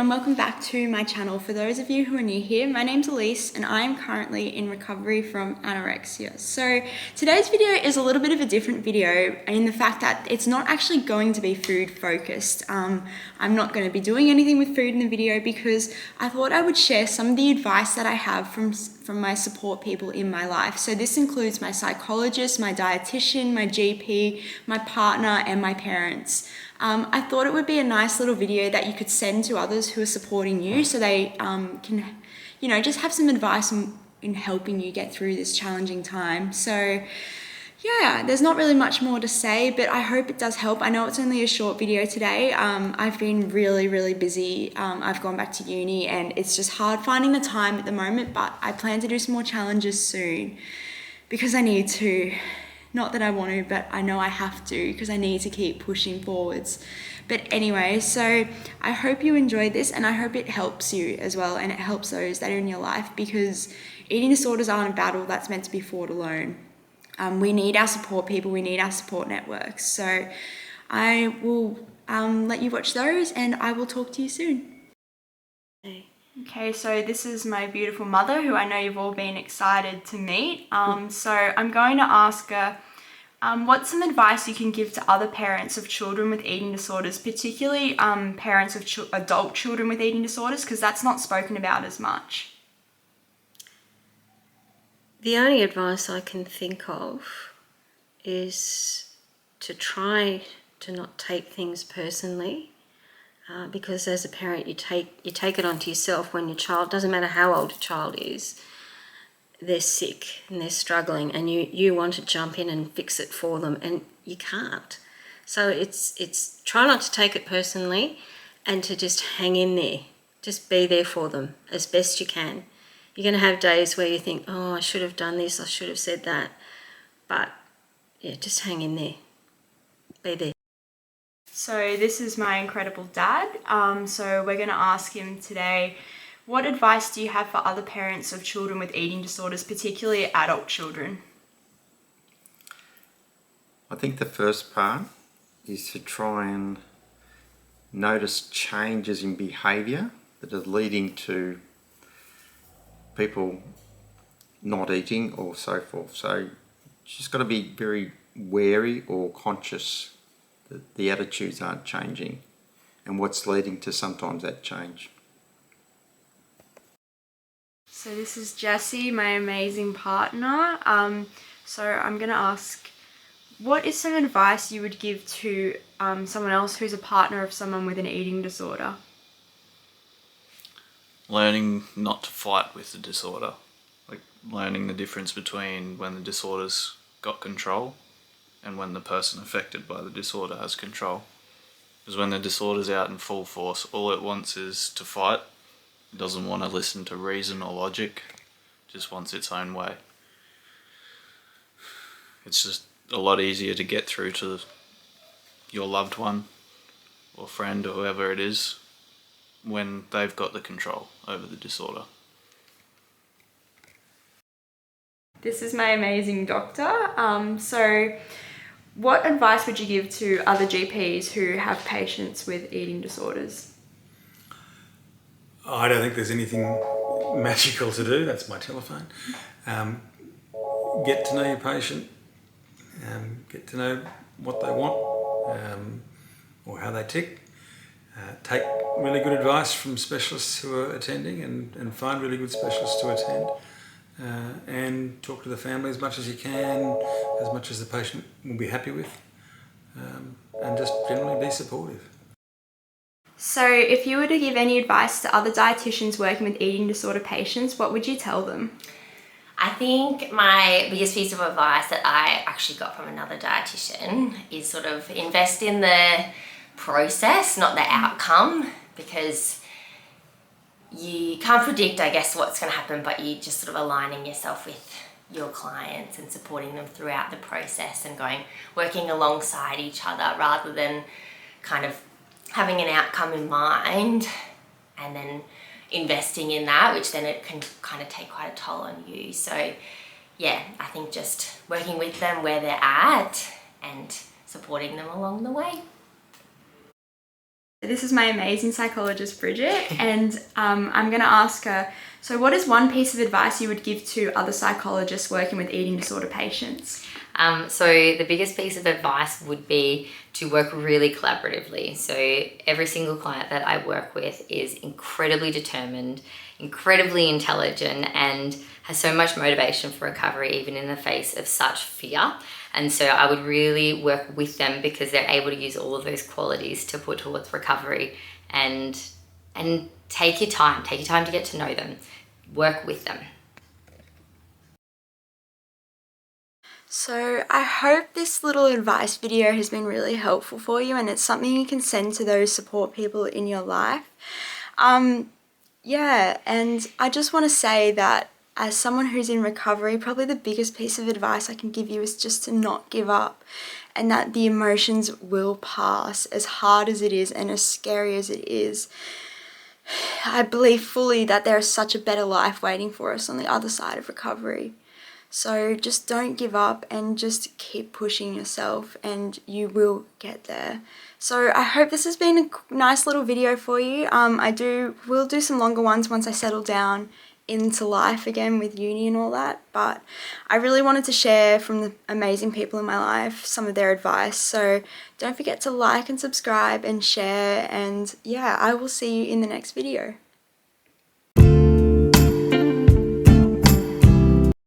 and welcome back to my channel. For those of you who are new here, my name's Elise and I am currently in recovery from anorexia. So today's video is a little bit of a different video in the fact that it's not actually going to be food focused. I'm not going to be doing anything with food in the video because I thought I would share some of the advice that I have from my support people in my life. So this includes my psychologist, my dietitian, my GP, my partner and my parents. I thought it would be a nice little video that you could send to others who are supporting you so they can, just have some advice in helping you get through this challenging time. So yeah, there's not really much more to say, but I hope it does help. I know it's only a short video today. I've been really busy. I've gone back to uni and it's just hard finding the time at the moment, but I plan to do some more challenges soon because I need to. Not that I want to, but I know I have to because I need to keep pushing forwards. But anyway, so I hope you enjoyed this and I hope it helps you as well and it helps those that are in your life because eating disorders aren't a battle that's meant to be fought alone. We need our support people, we need our support networks. So I will let you watch those and I will talk to you soon. Okay, so this is my beautiful mother who I know you've all been excited to meet. So I'm going to ask her what's some advice you can give to other parents of children with eating disorders, particularly parents of adult children with eating disorders, because that's not spoken about as much. The only advice I can think of is to try to not take things personally. Because as a parent you take it onto yourself when your child, doesn't matter how old your child is, they're sick and they're struggling and you want to jump in and fix it for them and you can't. So it's try not to take it personally and to just hang in there. Just be there for them as best you can. You're going to have days where you think, oh, I should have done this, I should have said that. But yeah, just hang in there. Be there. So this is my incredible dad. So we're going to ask him today, what advice do you have for other parents of children with eating disorders, particularly adult children? I think the first part is to try and notice changes in behaviour that are leading to people not eating or so forth. So you just got to be very wary or conscious that the attitudes aren't changing and what's leading to sometimes that change. So this is Jessie, my amazing partner. So I'm going to ask, what is some advice you would give to someone else who's a partner of someone with an eating disorder? Learning not to fight with the disorder. Like learning the difference between when the disorder's got control and when the person affected by the disorder has control. Because when the disorder's out in full force, all it wants is to fight. It doesn't want to listen to reason or logic, it just wants its own way. It's just a lot easier to get through to your loved one or friend or whoever it is when they've got the control over the disorder. This is my amazing doctor. So what advice would you give to other GPs who have patients with eating disorders? I don't think there's anything magical to do. That's my telephone. Get to know your patient, get to know what they want or how they tick. Take really good advice from specialists who are attending and find really good specialists to attend. And talk to the family as much as you can, as much as the patient will be happy with, and just generally be supportive. So if you were to give any advice to other dietitians working with eating disorder patients, what would you tell them? I think my biggest piece of advice that I actually got from another dietitian is sort of invest in the process, not the outcome, because you can't predict, I guess, what's going to happen, but you just sort of aligning yourself with your clients and supporting them throughout the process and working alongside each other rather than kind of having an outcome in mind and then investing in that, which then it can kind of take quite a toll on you. So yeah, I think just working with them where they're at and supporting them along the way. This is my amazing psychologist, Bridget, and I'm going to ask her, so what is one piece of advice you would give to other psychologists working with eating disorder patients? So the biggest piece of advice would be to work really collaboratively. So every single client that I work with is incredibly determined, incredibly intelligent, and has so much motivation for recovery, even in the face of such fear. And so I would really work with them because they're able to use all of those qualities to put towards recovery, and take your time to get to know them, work with them. So I hope this little advice video has been really helpful for you, and it's something you can send to those support people in your life. Yeah, and I just want to say that as someone who's in recovery, probably the biggest piece of advice I can give you is just to not give up, and that the emotions will pass, as hard as it is and as scary as it is. I believe fully that there is such a better life waiting for us on the other side of recovery. So just don't give up and just keep pushing yourself, and you will get there. So I hope this has been a nice little video for you. We'll do some longer ones once I settle down into life again with uni and all that, but I really wanted to share from the amazing people in my life some of their advice. So don't forget to like and subscribe and share, and yeah, I will see you in the next video.